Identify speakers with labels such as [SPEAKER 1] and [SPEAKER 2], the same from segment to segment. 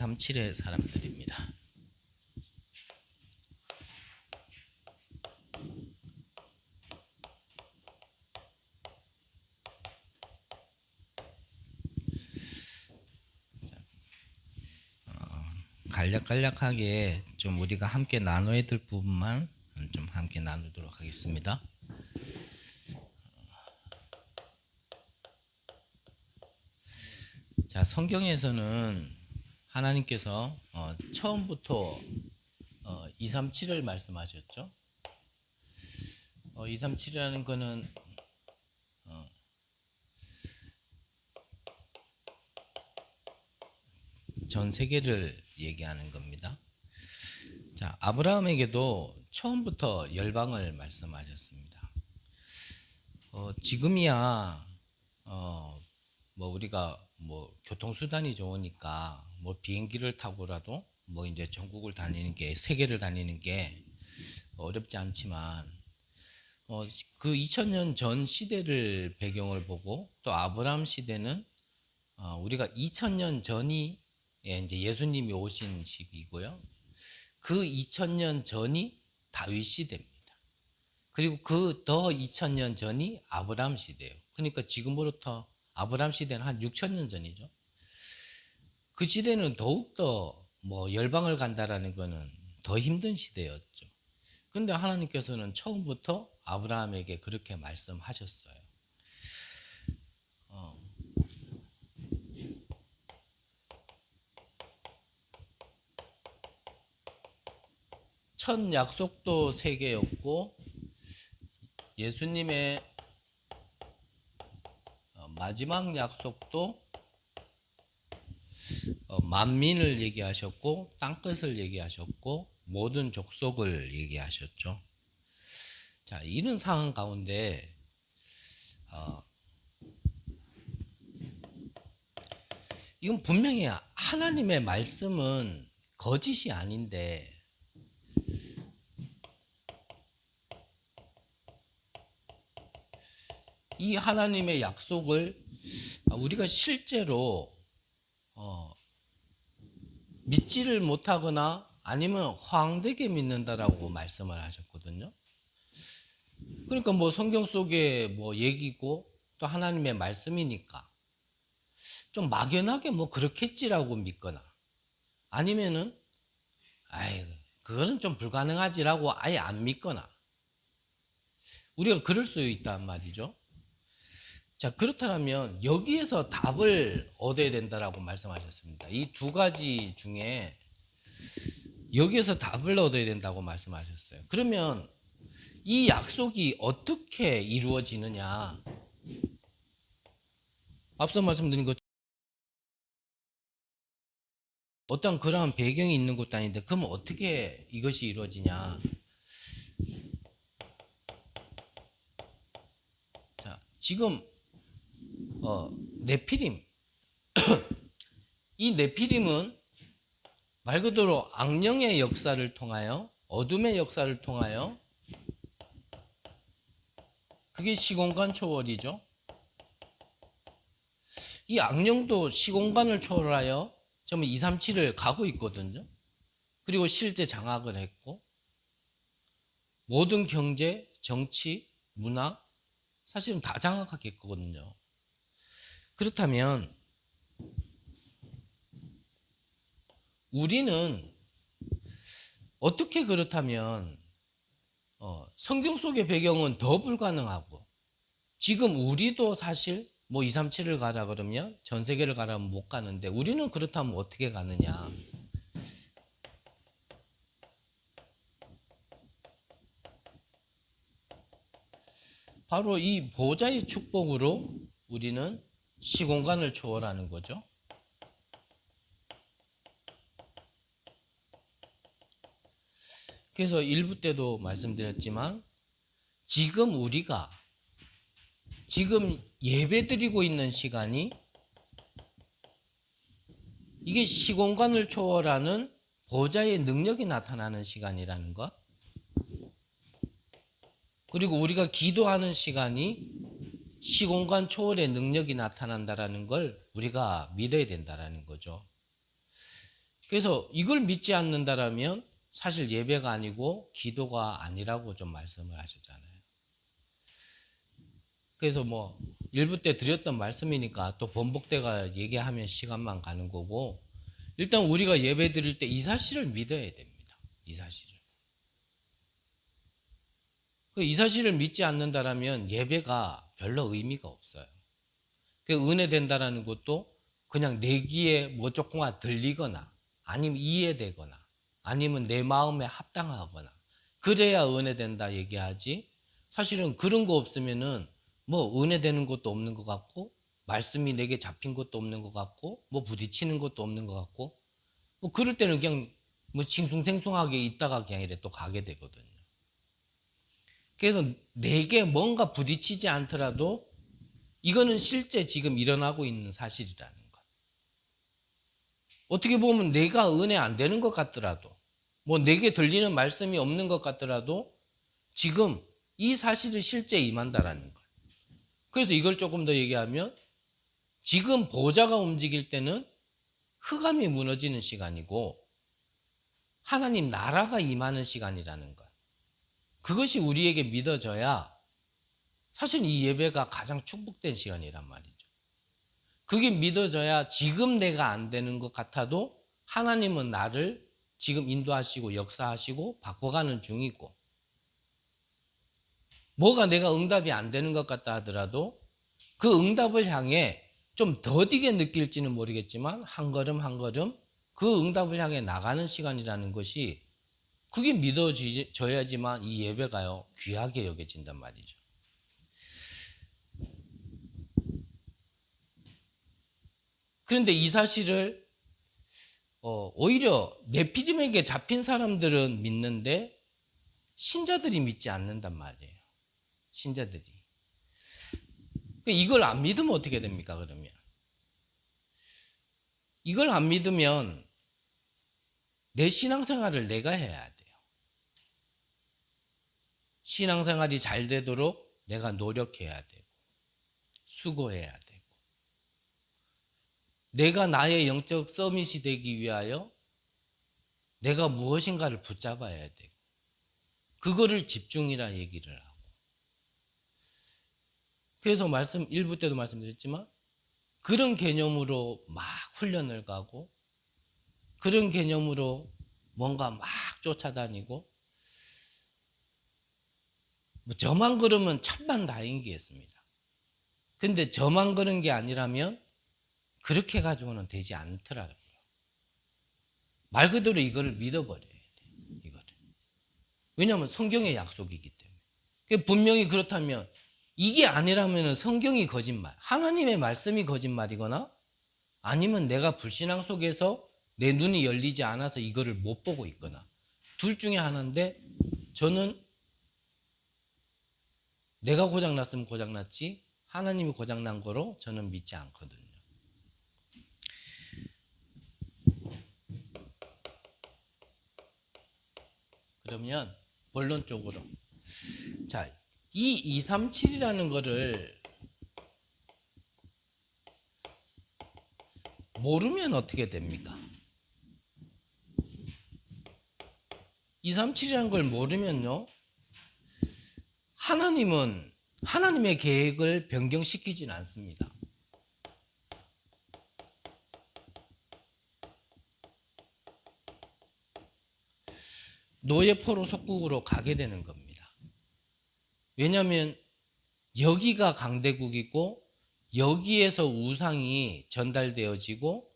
[SPEAKER 1] 237의 사람들입니다. 간략간략하게 좀 우리가 함께 나눠야 될 부분만 좀 함께 나누도록 하겠습니다. 자, 성경에서는 하나님께서 처음부터 237을 말씀하셨죠. 237이라는 거는 전 세계를 얘기하는 겁니다. 자, 아브라함에게도 처음부터 열방을 말씀하셨습니다. 지금이야 뭐 우리가 뭐 교통수단이 좋으니까 뭐 비행기를 타고라도 뭐 이제 전국을 다니는 게, 세계를 다니는 게 어렵지 않지만 그 2000년 전 시대를 배경을 보고 또 아브라함 시대는 우리가 2000년 전이 이제 예수님이 오신 시기고요. 그 2000년 전이 다윗 시대입니다. 그리고 그 더 2000년 전이 아브라함 시대예요. 그러니까 지금으로부터 아브라함 시대는 한 6000년 전이죠. 그 시대는 더욱더 뭐 열방을 간다라는 거는 더 힘든 시대였죠. 근데 하나님께서는 처음부터 아브라함에게 그렇게 말씀하셨어요. 첫 약속도 3개였고 예수님의 마지막 약속도 만민을 얘기하셨고 땅끝을 얘기하셨고 모든 족속을 얘기하셨죠. 자, 이런 상황 가운데 이건 분명히 하나님의 말씀은 거짓이 아닌데 이 하나님의 약속을 우리가 실제로 믿지를 못하거나 아니면 허황되게 믿는다라고 말씀을 하셨거든요. 그러니까 뭐 성경 속에 뭐 얘기고 또 하나님의 말씀이니까 좀 막연하게 뭐 그렇겠지라고 믿거나 아니면은 아이 그거는 좀 불가능하지라고 아예 안 믿거나 우리가 그럴 수 있단 말이죠. 자, 그렇다면 여기에서 답을 얻어야 된다라고 말씀하셨습니다. 이 두 가지 중에 여기에서 답을 얻어야 된다고 말씀하셨어요. 그러면 이 약속이 어떻게 이루어지느냐? 앞서 말씀드린 것 어떤 그러한 배경이 있는 것도 아닌데 그럼 어떻게 이것이 이루어지냐? 자, 지금 네피림 이 네피림은 말 그대로 악령의 역사를 통하여 어둠의 역사를 통하여 그게 시공간 초월이죠. 이 악령도 시공간을 초월하여 지금 237을 가고 있거든요. 그리고 실제 장악을 했고 모든 경제, 정치, 문화 사실은 다 장악하겠거든요. 그렇다면 우리는 어떻게 그렇다면 성경 속의 배경은 더 불가능하고 지금 우리도 사실 뭐 237을 가라 그러면 전 세계를 가라면 못 가는데 우리는 그렇다면 어떻게 가느냐? 바로 이 보좌의 축복으로 우리는 시공간을 초월하는 거죠. 그래서 1부 때도 말씀드렸지만 지금 우리가 지금 예배드리고 있는 시간이 이게 시공간을 초월하는 보좌의 능력이 나타나는 시간이라는 것, 그리고 우리가 기도하는 시간이 시공간 초월의 능력이 나타난다라는 걸 우리가 믿어야 된다라는 거죠. 그래서 이걸 믿지 않는다라면 사실 예배가 아니고 기도가 아니라고 좀 말씀을 하셨잖아요. 그래서 뭐 일부 때 드렸던 말씀이니까 또 번복돼가 얘기하면 시간만 가는 거고, 일단 우리가 예배 드릴 때 이 사실을 믿어야 됩니다. 이 사실을. 이 사실을 믿지 않는다라면 예배가 별로 의미가 없어요. 그 은혜 된다라는 것도 그냥 내 귀에 뭐 조금만 들리거나 아니면 이해되거나 아니면 내 마음에 합당하거나 그래야 은혜 된다 얘기하지, 사실은 그런 거 없으면은 뭐 은혜 되는 것도 없는 것 같고 말씀이 내게 잡힌 것도 없는 것 같고 뭐 부딪히는 것도 없는 것 같고, 뭐 그럴 때는 그냥 뭐 싱숭생숭하게 있다가 그냥 이래 또 가게 되거든요. 그래서 내게 뭔가 부딪히지 않더라도 이거는 실제 지금 일어나고 있는 사실이라는 것. 어떻게 보면 내가 은혜 안 되는 것 같더라도, 뭐 내게 들리는 말씀이 없는 것 같더라도 지금 이 사실이 실제 임한다라는 것. 그래서 이걸 조금 더 얘기하면 지금 보좌가 움직일 때는 흑암이 무너지는 시간이고 하나님 나라가 임하는 시간이라는 것. 그것이 우리에게 믿어져야 사실 이 예배가 가장 축복된 시간이란 말이죠. 그게 믿어져야 지금 내가 안 되는 것 같아도 하나님은 나를 지금 인도하시고 역사하시고 바꿔가는 중이고, 뭐가 내가 응답이 안 되는 것 같다 하더라도 그 응답을 향해 좀 더디게 느낄지는 모르겠지만 한 걸음 한 걸음 그 응답을 향해 나가는 시간이라는 것이, 그게 믿어져야지만 이 예배가요 귀하게 여겨진단 말이죠. 그런데 이 사실을 오히려 네피림에게 잡힌 사람들은 믿는데 신자들이 믿지 않는단 말이에요. 신자들이. 이걸 안 믿으면 어떻게 됩니까, 그러면? 이걸 안 믿으면 내 신앙생활을 내가 해야 돼요. 신앙생활이 잘 되도록 내가 노력해야 되고 수고해야 되고, 내가 나의 영적 서밋이 되기 위하여 내가 무엇인가를 붙잡아야 되고, 그거를 집중이라 얘기를 하고. 그래서 일부 때도 말씀드렸지만 그런 개념으로 막 훈련을 가고 그런 개념으로 뭔가 막 쫓아다니고, 뭐 저만 그러면 천만다행이겠습니다. 근데 저만 그런 게 아니라면 그렇게 가지고는 되지 않더라고요. 말 그대로 이거를 믿어버려야 돼. 이거를. 왜냐하면 성경의 약속이기 때문에. 분명히 그렇다면 이게 아니라면 성경이 거짓말, 하나님의 말씀이 거짓말이거나 아니면 내가 불신앙 속에서 내 눈이 열리지 않아서 이거를 못 보고 있거나, 둘 중에 하나인데 저는 내가 고장났으면 고장났지 하나님이 고장난 거로 저는 믿지 않거든요. 그러면 본론적으로, 자, 이 237이라는 거를 모르면 어떻게 됩니까? 237이라는 걸 모르면요, 하나님은 하나님의 계획을 변경시키지는 않습니다. 노예포로 속국으로 가게 되는 겁니다. 왜냐하면 여기가 강대국이고 여기에서 우상이 전달되어지고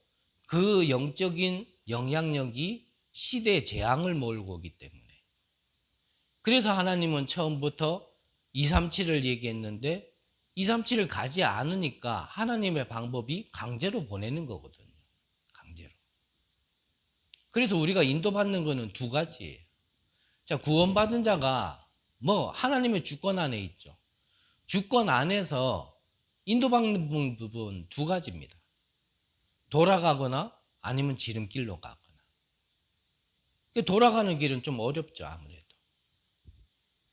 [SPEAKER 1] 그 영적인 영향력이 시대의 재앙을 몰고 오기 때문에. 그래서 하나님은 처음부터 237을 얘기했는데 237을 가지 않으니까 하나님의 방법이 강제로 보내는 거거든요. 강제로. 그래서 우리가 인도받는 거는 두 가지예요. 자, 구원받은 자가 뭐 하나님의 주권 안에 있죠. 주권 안에서 인도받는 부분 두 가지입니다. 돌아가거나 아니면 지름길로 가거나. 돌아가는 길은 좀 어렵죠, 아무래도.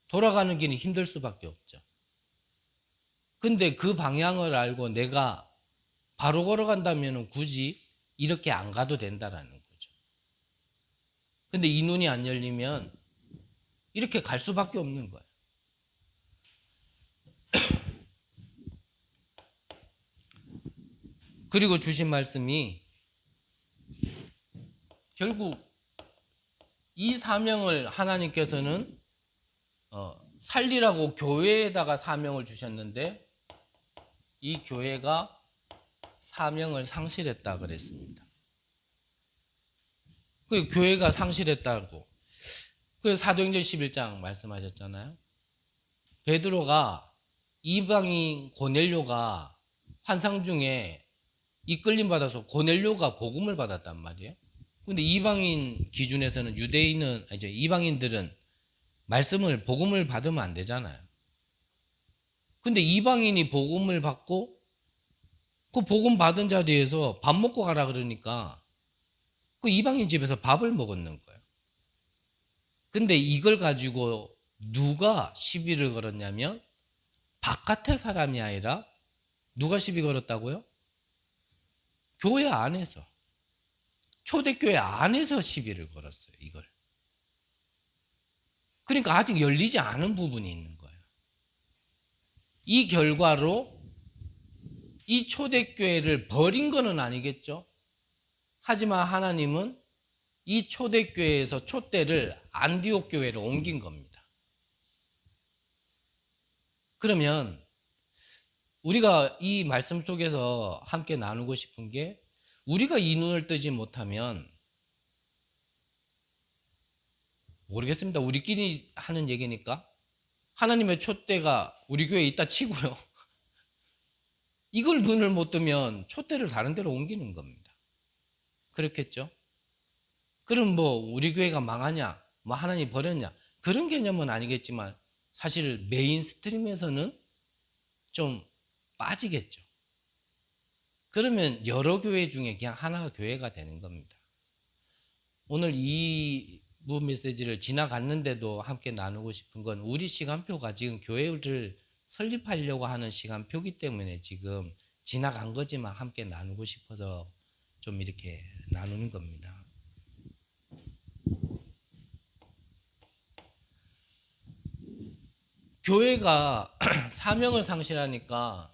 [SPEAKER 1] 돌아가는 길은 힘들 수밖에 없죠. 근데 그 방향을 알고 내가 바로 걸어간다면 굳이 이렇게 안 가도 된다라는 거죠. 근데 이 눈이 안 열리면 이렇게 갈 수밖에 없는 거예요. 그리고 주신 말씀이 결국 이 사명을 하나님께서는 살리라고 교회에다가 사명을 주셨는데 이 교회가 사명을 상실했다 그랬습니다. 그 교회가 상실했다고. 그 사도행전 11장 말씀하셨잖아요. 베드로가 이방인 고넬료가 환상 중에 이끌림 받아서 고넬료가 복음을 받았단 말이에요. 근데 이방인 기준에서는 이방인들은 복음을 받으면 안 되잖아요. 근데 이방인이 복음을 받고 그 복음 받은 자리에서 밥 먹고 가라 그러니까 그 이방인 집에서 밥을 먹었는 거예요. 근데 이걸 가지고 누가 시비를 걸었냐면 바깥의 사람이 아니라 누가 시비 걸었다고요? 교회 안에서, 초대교회 안에서 시비를 걸었어요, 이걸. 그러니까 아직 열리지 않은 부분이 있는 거예요. 이 결과로 이 초대교회를 버린 거는 아니겠죠? 하지만 하나님은 이 초대교회에서 촛대를 안디옥 교회로 옮긴 겁니다. 그러면 우리가 이 말씀 속에서 함께 나누고 싶은 게 우리가 이 눈을 뜨지 못하면 모르겠습니다. 우리끼리 하는 얘기니까 하나님의 촛대가 우리 교회에 있다 치고요. 이걸 눈을 못 뜨면 촛대를 다른 데로 옮기는 겁니다. 그렇겠죠? 그럼 뭐 우리 교회가 망하냐, 뭐 하나님 버렸냐 그런 개념은 아니겠지만 사실 메인스트림에서는 좀 빠지겠죠. 그러면 여러 교회 중에 그냥 하나 교회가 되는 겁니다. 오늘 이 메시지를 지나갔는데도 함께 나누고 싶은 건 우리 시간표가 지금 교회를 설립하려고 하는 시간표기 때문에 지금 지나간 거지만 함께 나누고 싶어서 좀 이렇게 나누는 겁니다. 교회가 사명을 상실하니까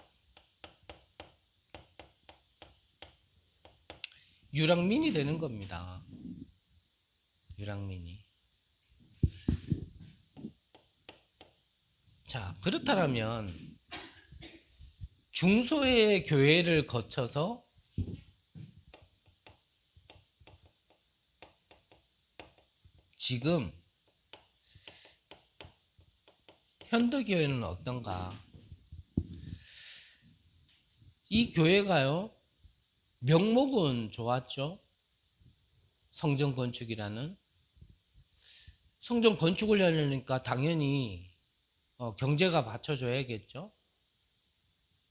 [SPEAKER 1] 유랑민이 되는 겁니다. 유랑민이. 자, 그렇다면 중소의 교회를 거쳐서 지금 현대교회는 어떤가? 이 교회가요, 명목은 좋았죠. 성전 건축이라는. 성전 건축을 하려니까 당연히 경제가 받쳐줘야겠죠.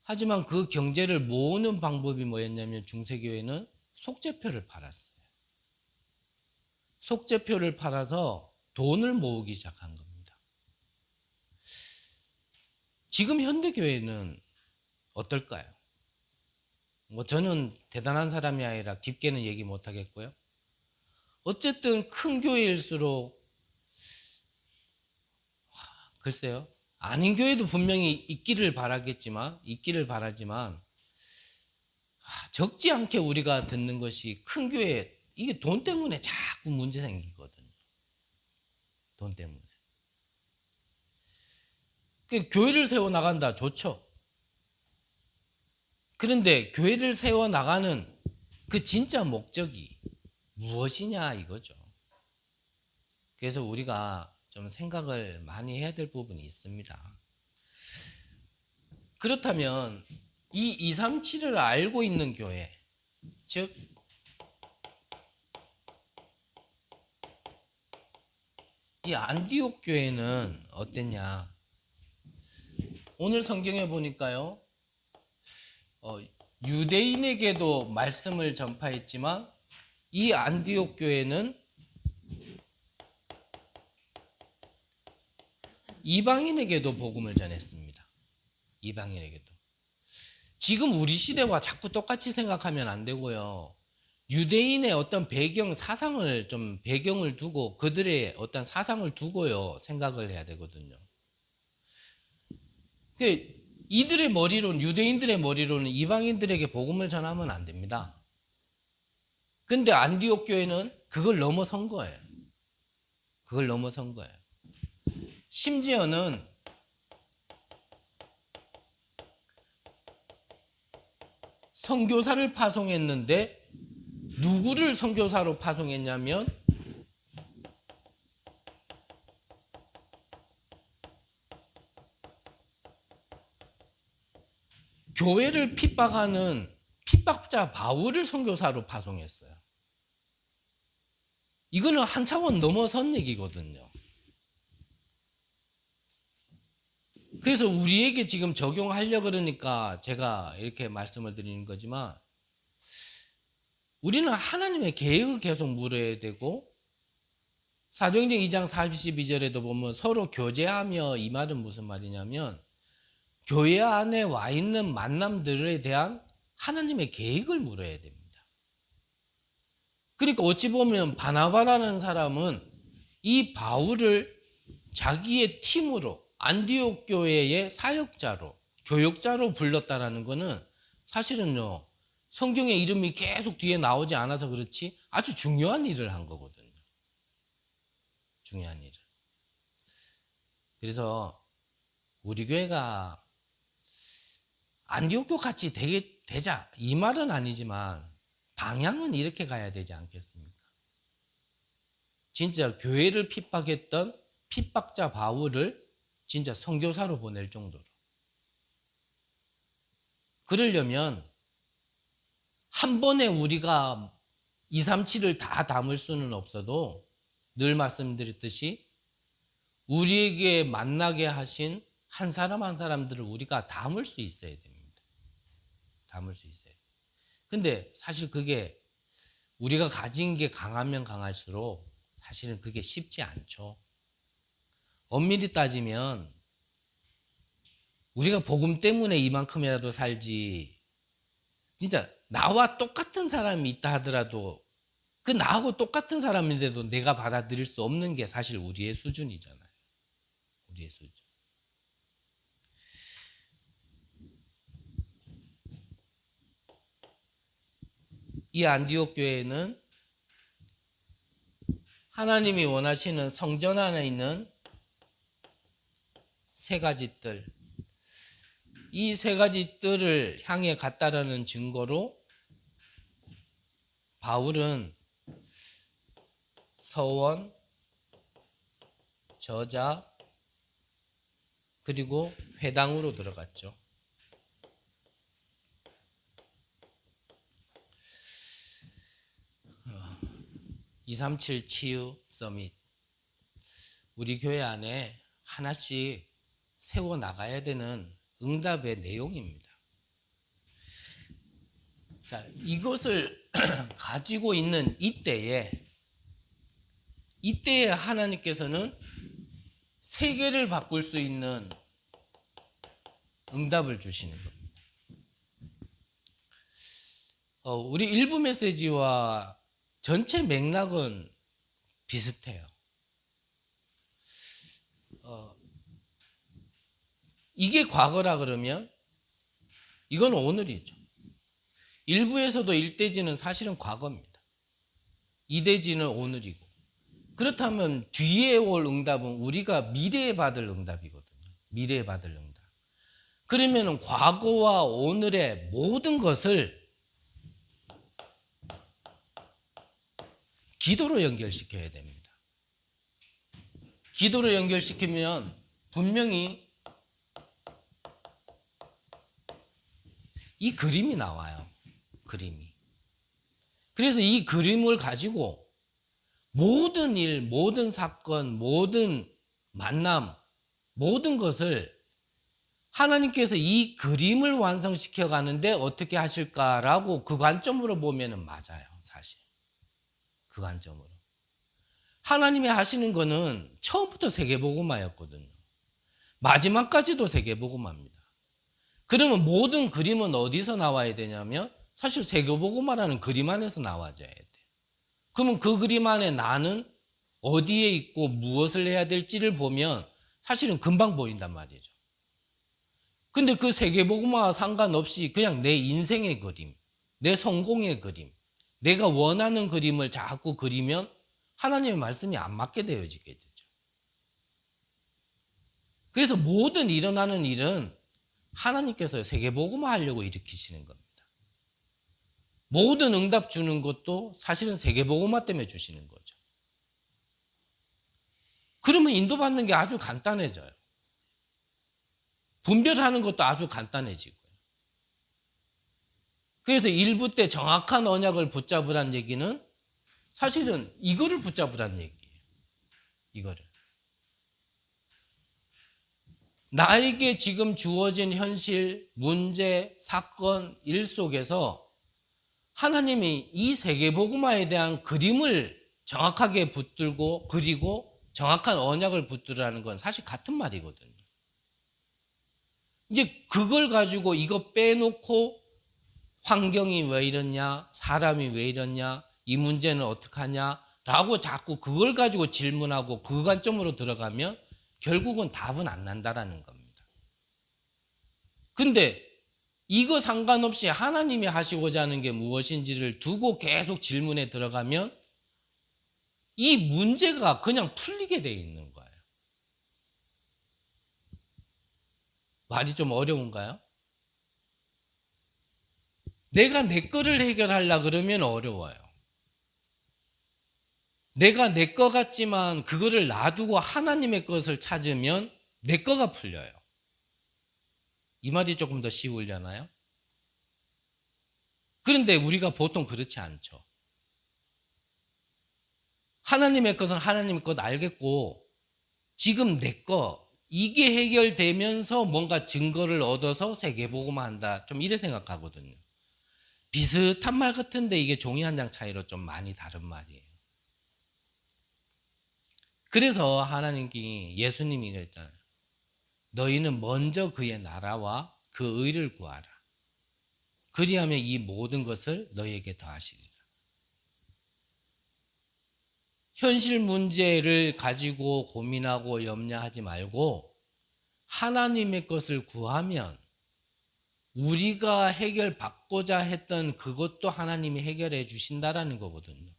[SPEAKER 1] 하지만 그 경제를 모으는 방법이 뭐였냐면 중세교회는 속죄표를 팔았어요. 속죄표를 팔아서 돈을 모으기 시작한 겁니다. 지금 현대교회는 어떨까요? 뭐 저는 대단한 사람이 아니라 깊게는 얘기 못 하겠고요. 어쨌든 큰 교회일수록 글쎄요. 아닌 교회도 분명히 있기를 바라지만 적지 않게 우리가 듣는 것이 큰 교회, 이게 돈 때문에 자꾸 문제 생기거든요. 돈 때문에. 교회를 세워나간다, 좋죠. 그런데 교회를 세워나가는 그 진짜 목적이 무엇이냐 이거죠. 그래서 우리가 좀 생각을 많이 해야 될 부분이 있습니다. 그렇다면 이 237을 알고 있는 교회, 즉 이 안디옥 교회는 어땠냐? 오늘 성경에 보니까요, 유대인에게도 말씀을 전파했지만 이 안디옥 교회는 이방인에게도 복음을 전했습니다. 이방인에게도. 지금 우리 시대와 자꾸 똑같이 생각하면 안 되고요. 유대인의 어떤 배경, 사상을 좀 배경을 두고 그들의 어떤 사상을 두고요 생각을 해야 되거든요. 이들의 머리로는, 유대인들의 머리로는 이방인들에게 복음을 전하면 안 됩니다. 근데 안디옥 교회는 그걸 넘어선 거예요. 그걸 넘어선 거예요. 심지어는 선교사를 파송했는데 누구를 선교사로 파송했냐면 교회를 핍박하는 핍박자 바울을 선교사로 파송했어요. 이거는 한 차원 넘어선 얘기거든요. 그래서 우리에게 지금 적용하려고 그러니까 제가 이렇게 말씀을 드리는 거지만 우리는 하나님의 계획을 계속 물어야 되고 사도행전 2장 42절에도 보면 서로 교제하며, 이 말은 무슨 말이냐면 교회 안에 와 있는 만남들에 대한 하나님의 계획을 물어야 됩니다. 그러니까 어찌 보면 바나바라는 사람은 이 바울을 자기의 팀으로 안디옥 교회의 사역자로, 교역자로 불렀다라는 것은 사실은요 성경의 이름이 계속 뒤에 나오지 않아서 그렇지 아주 중요한 일을 한 거거든요. 중요한 일을. 그래서 우리 교회가 안디옥 교 같이 되자 이 말은 아니지만 방향은 이렇게 가야 되지 않겠습니까? 진짜 교회를 핍박했던 핍박자 바울을 진짜 선교사로 보낼 정도로. 그러려면 한 번에 우리가 2, 3, 7을 다 담을 수는 없어도 늘 말씀드렸듯이 우리에게 만나게 하신 한 사람 한 사람들을 우리가 담을 수 있어야 됩니다. 담을 수 있어요. 근데 사실 그게 우리가 가진 게 강하면 강할수록 사실은 그게 쉽지 않죠. 엄밀히 따지면 우리가 복음 때문에 이만큼이라도 살지 진짜 나와 똑같은 사람이 있다 하더라도 그 나하고 똑같은 사람인데도 내가 받아들일 수 없는 게 사실 우리의 수준이잖아요. 우리의 수준. 이 안디옥 교회는 하나님이 원하시는 성전 안에 있는 세 가지 뜰, 이 세 가지 뜰을 향해 갔다라는 증거로 바울은 서원, 저자, 그리고 회당으로 들어갔죠. 237 치유 서밋, 우리 교회 안에 하나씩 세워나가야 되는 응답의 내용입니다. 자, 이것을 가지고 있는 이때에 하나님께서는 세계를 바꿀 수 있는 응답을 주시는 겁니다. 우리 일부 메시지와 전체 맥락은 비슷해요. 이게 과거라 그러면 이건 오늘이죠. 일부에서도 일대지는 사실은 과거입니다. 이대지는 오늘이고. 그렇다면 뒤에 올 응답은 우리가 미래에 받을 응답이거든요. 미래에 받을 응답. 그러면 과거와 오늘의 모든 것을 기도로 연결시켜야 됩니다. 기도로 연결시키면 분명히 이 그림이 나와요. 그림이. 그래서 이 그림을 가지고 모든 일, 모든 사건, 모든 만남, 모든 것을 하나님께서 이 그림을 완성시켜 가는데 어떻게 하실까라고 그 관점으로 보면 맞아요. 사실. 그 관점으로. 하나님이 하시는 거는 처음부터 세계복음화였거든요. 마지막까지도 세계복음화입니다. 그러면 모든 그림은 어디서 나와야 되냐면 사실 세계복음화라는 그림 안에서 나와줘야 돼. 그러면 그 그림 안에 나는 어디에 있고 무엇을 해야 될지를 보면 사실은 금방 보인단 말이죠. 근데 그 세계복음화와 상관없이 그냥 내 인생의 그림, 내 성공의 그림, 내가 원하는 그림을 자꾸 그리면 하나님의 말씀이 안 맞게 되어지게 되죠. 그래서 모든 일어나는 일은 하나님께서 세계복음화 하려고 일으키시는 겁니다. 모든 응답 주는 것도 사실은 세계복음화 때문에 주시는 거죠. 그러면 인도받는 게 아주 간단해져요. 분별하는 것도 아주 간단해지고요. 그래서 일부 때 정확한 언약을 붙잡으란 얘기는 사실은 이거를 붙잡으란 얘기예요. 이거를. 나에게 지금 주어진 현실, 문제, 사건, 일 속에서 하나님이 이 세계복음화에 대한 그림을 정확하게 붙들고 그리고 정확한 언약을 붙들으라는 건 사실 같은 말이거든요. 이제 그걸 가지고 이거 빼놓고 환경이 왜 이러냐, 사람이 왜 이러냐, 이 문제는 어떡하냐 라고 자꾸 그걸 가지고 질문하고 그 관점으로 들어가면 결국은 답은 안 난다라는 겁니다. 근데 이거 상관없이 하나님이 하시고자 하는 게 무엇인지를 두고 계속 질문에 들어가면 이 문제가 그냥 풀리게 돼 있는 거예요. 말이 좀 어려운가요? 내가 내 거를 해결하려고 그러면 어려워요. 내가 내 거 같지만 그거를 놔두고 하나님의 것을 찾으면 내 거가 풀려요. 이 말이 조금 더 쉬우려나요? 그런데 우리가 보통 그렇지 않죠. 하나님의 것은 하나님의 것 알겠고 지금 내 거 이게 해결되면서 뭔가 증거를 얻어서 세계복음화 한다. 좀 이래 생각하거든요. 비슷한 말 같은데 이게 종이 한 장 차이로 좀 많이 다른 말이에요. 그래서 하나님께 예수님이 그랬잖아요. 너희는 먼저 그의 나라와 그 의를 구하라. 그리하면 이 모든 것을 너희에게 더하시리라. 현실 문제를 가지고 고민하고 염려하지 말고 하나님의 것을 구하면 우리가 해결받고자 했던 그것도 하나님이 해결해 주신다라는 거거든요.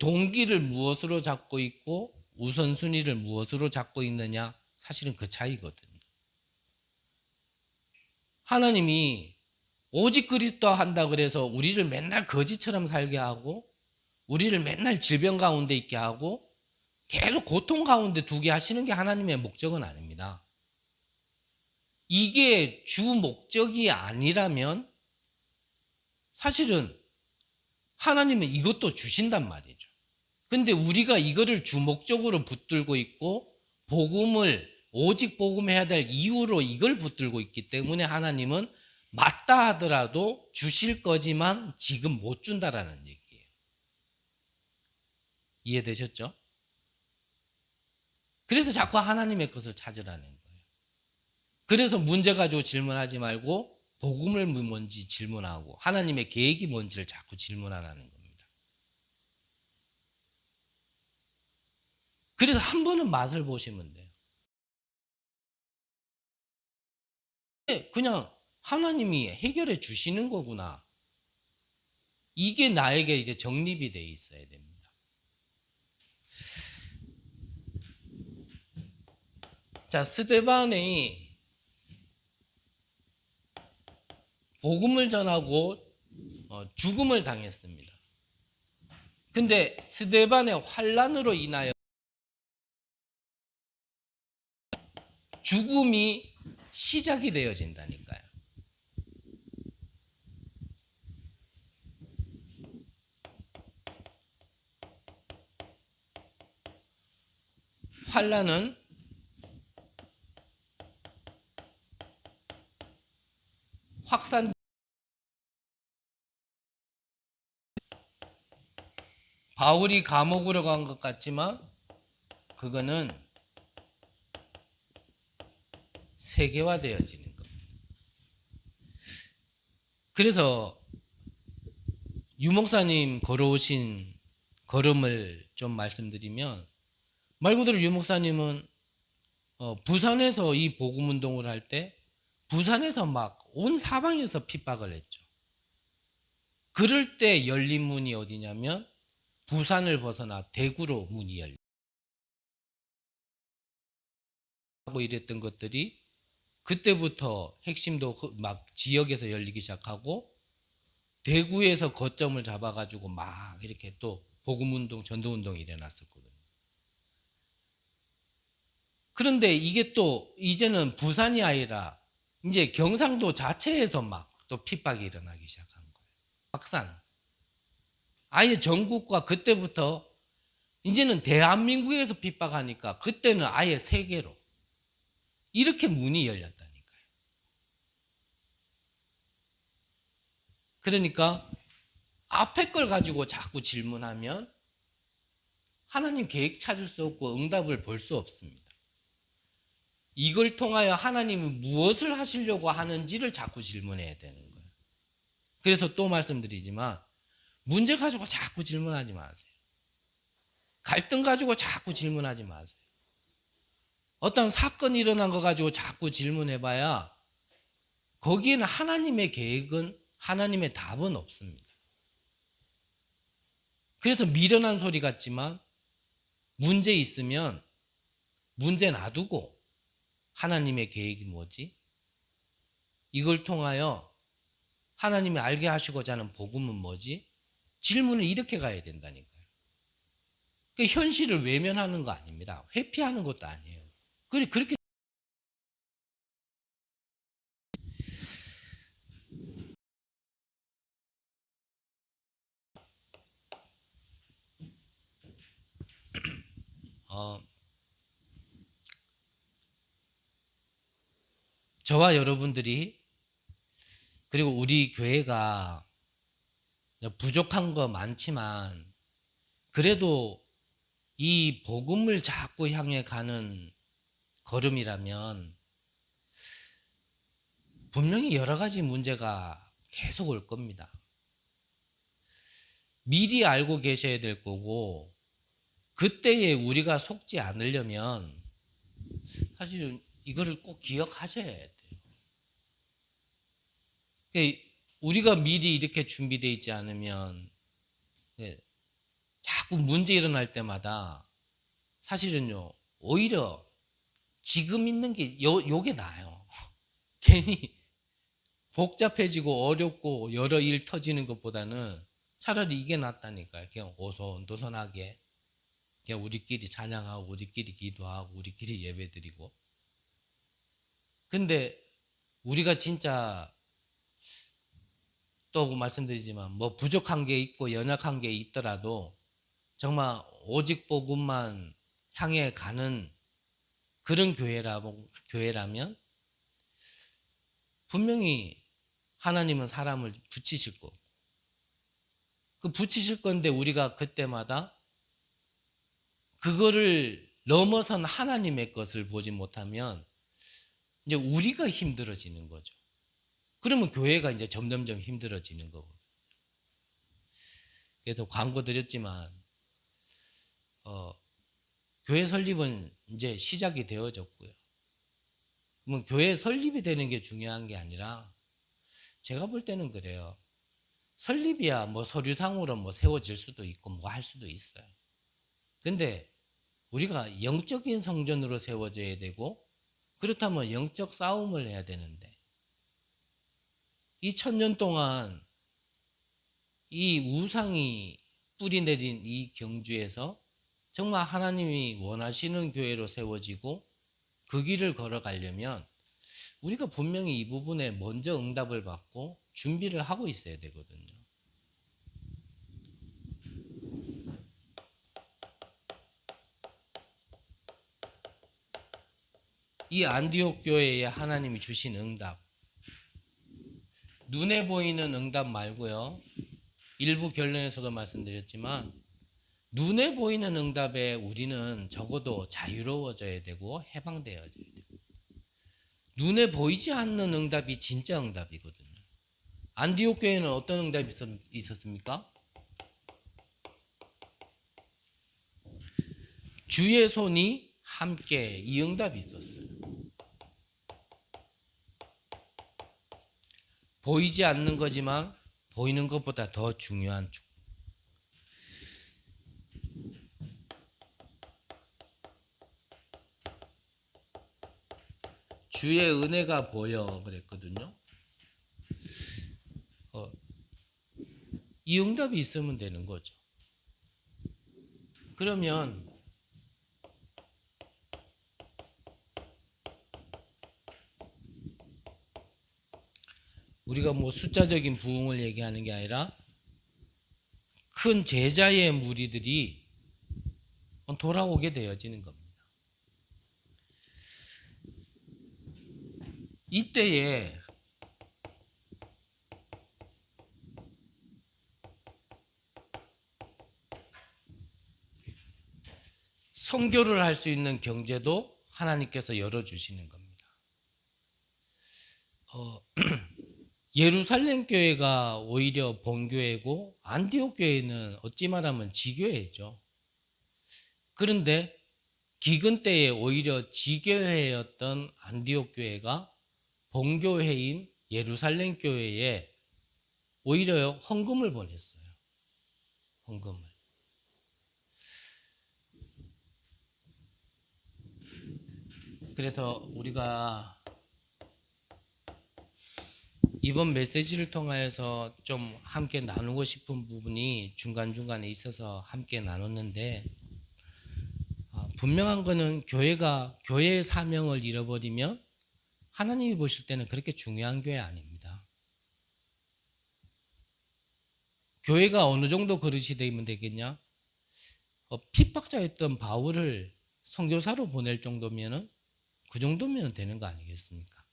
[SPEAKER 1] 동기를 무엇으로 잡고 있고 우선순위를 무엇으로 잡고 있느냐 사실은 그 차이거든요. 하나님이 오직 그리스도 한다 그래서 우리를 맨날 거지처럼 살게 하고 우리를 맨날 질병 가운데 있게 하고 계속 고통 가운데 두게 하시는 게 하나님의 목적은 아닙니다. 이게 주 목적이 아니라면 사실은 하나님은 이것도 주신단 말이죠. 근데 우리가 이거를 주 목적으로 붙들고 있고 복음을 오직 복음해야 될 이유로 이걸 붙들고 있기 때문에 하나님은 맞다 하더라도 주실 거지만 지금 못 준다라는 얘기예요. 이해되셨죠? 그래서 자꾸 하나님의 것을 찾으라는 거예요. 그래서 문제 가지고 질문하지 말고 복음을 뭔지 질문하고 하나님의 계획이 뭔지를 자꾸 질문하라는 겁니다. 그래서 한 번은 맛을 보시면 돼요. 그냥 하나님이 해결해 주시는 거구나. 이게 나에게 이제 정립이 돼 있어야 됩니다. 자, 스데반이 복음을 전하고 죽음을 당했습니다. 근데 스데반의 환난으로 인하여 죽음이 시작이 되어진다니까요. 환난은 확산 바울이 감옥으로 간 것 같지만 그거는 세계화되어지는 겁니다. 그래서 유 목사님 걸어오신 걸음을 좀 말씀드리면, 말 그대로 유 목사님은 부산에서 이 복음 운동을 할 때 부산에서 막 온 사방에서 핍박을 했죠. 그럴 때 열린 문이 어디냐면 부산을 벗어나 대구로 문이 열리고 이랬던 것들이 그때부터 핵심도 막 지역에서 열리기 시작하고 대구에서 거점을 잡아가지고 막 이렇게 또 복음운동, 전도운동이 일어났었거든요. 그런데 이게 또 이제는 부산이 아니라 이제 경상도 자체에서 막 또 핍박이 일어나기 시작한 거예요. 확산. 아예 전국과 그때부터 이제는 대한민국에서 핍박하니까 그때는 아예 세계로 이렇게 문이 열렸다니까요. 그러니까 앞에 걸 가지고 자꾸 질문하면 하나님 계획 찾을 수 없고 응답을 볼 수 없습니다. 이걸 통하여 하나님이 무엇을 하시려고 하는지를 자꾸 질문해야 되는 거예요. 그래서 또 말씀드리지만 문제 가지고 자꾸 질문하지 마세요. 갈등 가지고 자꾸 질문하지 마세요. 어떤 사건이 일어난 거 가지고 자꾸 질문해봐야 거기에는 하나님의 계획은, 하나님의 답은 없습니다. 그래서 미련한 소리 같지만 문제 있으면 문제 놔두고 하나님의 계획이 뭐지? 이걸 통하여 하나님이 알게 하시고자 하는 복음은 뭐지? 질문을 이렇게 가야 된다니까요. 그러니까 현실을 외면하는 거 아닙니다. 회피하는 것도 아니에요. 그렇게 저와 여러분들이 그리고 우리 교회가 부족한 거 많지만 그래도 이 복음을 자꾸 향해 가는 걸음이라면 분명히 여러 가지 문제가 계속 올 겁니다. 미리 알고 계셔야 될 거고 그때에 우리가 속지 않으려면 사실 이거를 꼭 기억하셔야 돼요. 우리가 미리 이렇게 준비되어 있지 않으면 자꾸 문제 일어날 때마다 사실은요 오히려 지금 있는 게 요게 나아요. 괜히 복잡해지고 어렵고 여러 일 터지는 것보다는 차라리 이게 낫다니까요. 그냥 오손도손하게 그냥 우리끼리 찬양하고 우리끼리 기도하고 우리끼리 예배드리고. 근데 우리가 진짜 또 말씀드리지만 뭐 부족한 게 있고 연약한 게 있더라도 정말 오직 복음만 향해 가는 그런 교회라면 분명히 하나님은 사람을 붙이실 거고 그 붙이실 건데 우리가 그때마다 그거를 넘어선 하나님의 것을 보지 못하면 이제 우리가 힘들어지는 거죠. 그러면 교회가 이제 점점점 힘들어지는 거거든요. 그래서 광고 드렸지만 교회 설립은 이제 시작이 되어졌고요. 그러면 교회 설립이 되는 게 중요한 게 아니라 제가 볼 때는 그래요. 설립이야 뭐 서류상으로 뭐 세워질 수도 있고 뭐 할 수도 있어요. 근데 우리가 영적인 성전으로 세워져야 되고 그렇다면 영적 싸움을 해야 되는데 이 1000년 동안 이 우상이 뿌리 내린 이 경주에서 정말 하나님이 원하시는 교회로 세워지고 그 길을 걸어가려면 우리가 분명히 이 부분에 먼저 응답을 받고 준비를 하고 있어야 되거든요. 이 안디옥 교회에 하나님이 주신 응답, 눈에 보이는 응답 말고요. 일부 결론에서도 말씀드렸지만 눈에 보이는 응답에 우리는 적어도 자유로워져야 되고 해방되어져야 돼요. 눈에 보이지 않는 응답이 진짜 응답이거든요. 안디옥 교회는 어떤 응답이 있었습니까? 주의 손이 함께, 이 응답이 있었어요. 보이지 않는 거지만 보이는 것보다 더 중요한 축복. 주의 은혜가 보여 그랬거든요. 이 응답이 있으면 되는 거죠. 그러면 우리가 뭐 숫자적인 부흥을 얘기하는 게 아니라 큰 제자의 무리들이 돌아오게 되어지는 겁니다. 이때에 선교를 할 수 있는 경제도 하나님께서 열어주시는 겁니다. 예루살렘 교회가 오히려 본교회고 안디옥 교회는 어찌 말하면 지교회죠. 그런데 기근 때에 오히려 지교회였던 안디옥 교회가 본교회인 예루살렘 교회에 오히려 헌금을 보냈어요. 헌금을. 그래서 우리가 이번 메시지를 통하여서 좀 함께 나누고 싶은 부분이 중간중간에 있어서 함께 나눴는데, 분명한 거는 교회가 교회의 사명을 잃어버리면 하나님이 보실 때는 그렇게 중요한 교회 아닙니다. 교회가 어느 정도 그릇이 되면 되겠냐? 핍박자였던 바울을 선교사로 보낼 정도면은 그 정도면 되는 거 아니겠습니까?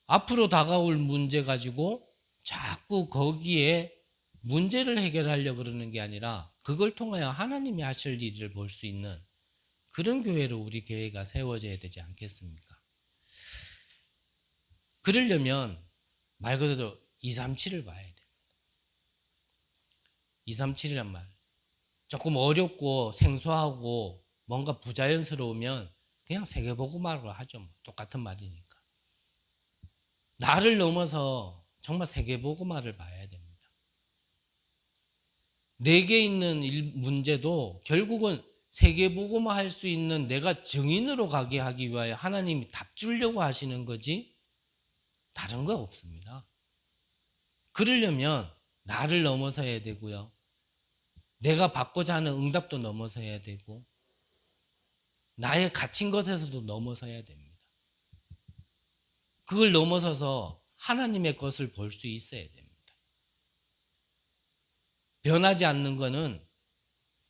[SPEAKER 1] 앞으로 다가올 문제 가지고 자꾸 거기에 문제를 해결하려고 그러는 게 아니라 그걸 통하여 하나님이 하실 일을 볼 수 있는 그런 교회로 우리 교회가 세워져야 되지 않겠습니까? 그러려면 말 그대로 237을 봐야 돼요. 237이란 말. 조금 어렵고 생소하고 뭔가 부자연스러우면 그냥 세계복음화로 하죠. 똑같은 말이니까. 나를 넘어서 정말 세계복음화를 봐야 됩니다. 내게 있는 문제도 결국은 세계복음화 할 수 있는 내가 증인으로 가게 하기 위하여 하나님이 답 주려고 하시는 거지 다른 거 없습니다. 그러려면 나를 넘어서야 되고요. 내가 받고자 하는 응답도 넘어서야 되고 나의 갇힌 것에서도 넘어서야 됩니다. 그걸 넘어서서 하나님의 것을 볼 수 있어야 됩니다. 변하지 않는 것은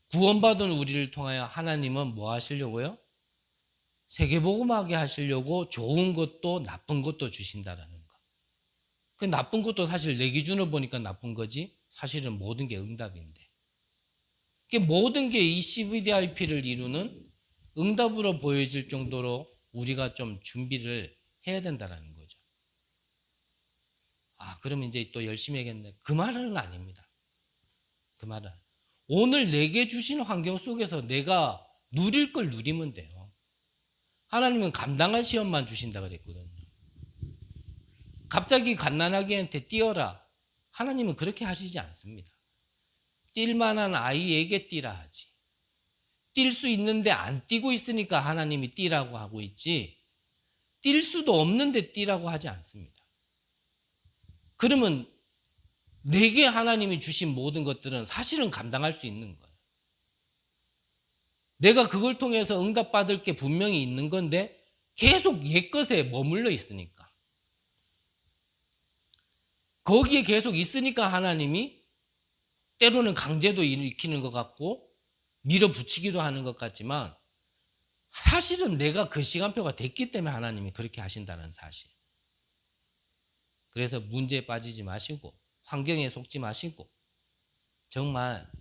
[SPEAKER 1] 구원받은 우리를 통하여 하나님은 뭐 하시려고요? 세계복음하게 하시려고 좋은 것도 나쁜 것도 주신다라는 거. 그 나쁜 것도 사실 내 기준으로 보니까 나쁜 거지 사실은 모든 게 응답인데. 모든 게 이 CVDIP를 이루는 응답으로 보여질 정도로 우리가 좀 준비를 해야 된다는 거죠. 그러면 이제 또 열심히 해야겠네. 그 말은 아닙니다. 그 말은. 오늘 내게 주신 환경 속에서 내가 누릴 걸 누리면 돼요. 하나님은 감당할 시험만 주신다 그랬거든요. 갑자기 갓난아기한테 뛰어라. 하나님은 그렇게 하시지 않습니다. 뛸 만한 아이에게 뛰라 하지. 뛸 수 있는데 안 뛰고 있으니까 하나님이 뛰라고 하고 있지 뛸 수도 없는데 뛰라고 하지 않습니다. 그러면 내게 하나님이 주신 모든 것들은 사실은 감당할 수 있는 거예요. 내가 그걸 통해서 응답받을 게 분명히 있는 건데 계속 옛것에 머물러 있으니까. 거기에 계속 있으니까 하나님이 때로는 강제도 일으키는 것 같고 밀어붙이기도 하는 것 같지만 사실은 내가 그 시간표가 됐기 때문에 하나님이 그렇게 하신다는 사실. 그래서 문제에 빠지지 마시고 환경에 속지 마시고 정말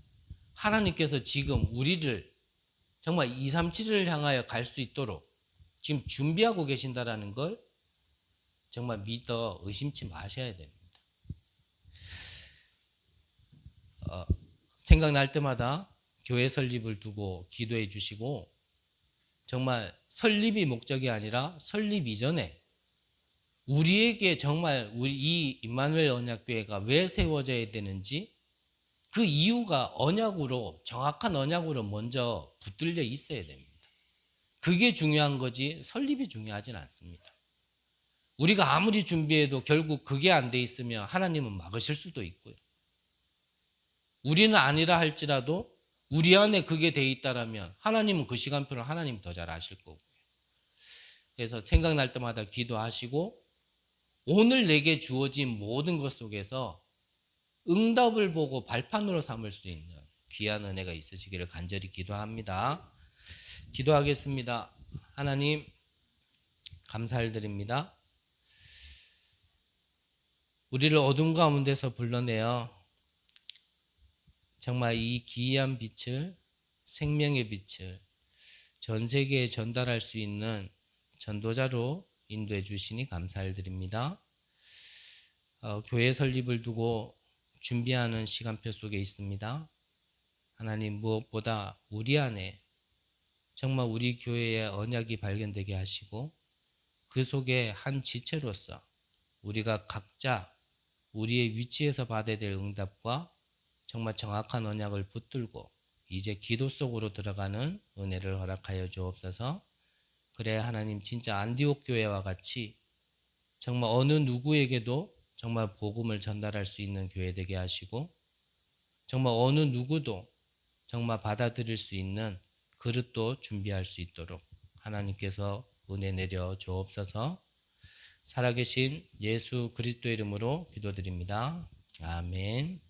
[SPEAKER 1] 하나님께서 지금 우리를 정말 237을 향하여 갈 수 있도록 지금 준비하고 계신다라는 걸 정말 믿어 의심치 마셔야 됩니다. 생각날 때마다 교회 설립을 두고 기도해 주시고, 정말 설립이 목적이 아니라 설립 이전에 우리에게 정말 우리 이 임마누엘 언약교회가 왜 세워져야 되는지 그 이유가 언약으로, 정확한 언약으로 먼저 붙들려 있어야 됩니다. 그게 중요한 거지 설립이 중요하진 않습니다. 우리가 아무리 준비해도 결국 그게 안 돼 있으면 하나님은 막으실 수도 있고요. 우리는 아니라 할지라도 우리 안에 그게 돼 있다라면 하나님은 그 시간표를 하나님 더 잘 아실 거고요. 그래서 생각날 때마다 기도하시고, 오늘 내게 주어진 모든 것 속에서 응답을 보고 발판으로 삼을 수 있는 귀한 은혜가 있으시기를 간절히 기도합니다. 기도하겠습니다. 하나님, 감사를 드립니다. 우리를 어둠 가운데서 불러내어 정말 이 기이한 빛을, 생명의 빛을 전 세계에 전달할 수 있는 전도자로 인도해 주시니 감사를 드립니다. 교회 설립을 두고 준비하는 시간표 속에 있습니다. 하나님, 무엇보다 우리 안에 정말 우리 교회의 언약이 발견되게 하시고, 그 속에 한 지체로서 우리가 각자 우리의 위치에서 받아야 될 응답과 정말 정확한 언약을 붙들고 이제 기도 속으로 들어가는 은혜를 허락하여 주옵소서. 그래 하나님, 진짜 안디옥 교회와 같이 정말 어느 누구에게도 정말 복음을 전달할 수 있는 교회 되게 하시고, 정말 어느 누구도 정말 받아들일 수 있는 그릇도 준비할 수 있도록 하나님께서 은혜 내려 주옵소서. 살아계신 예수 그리스도의 이름으로 기도드립니다. 아멘.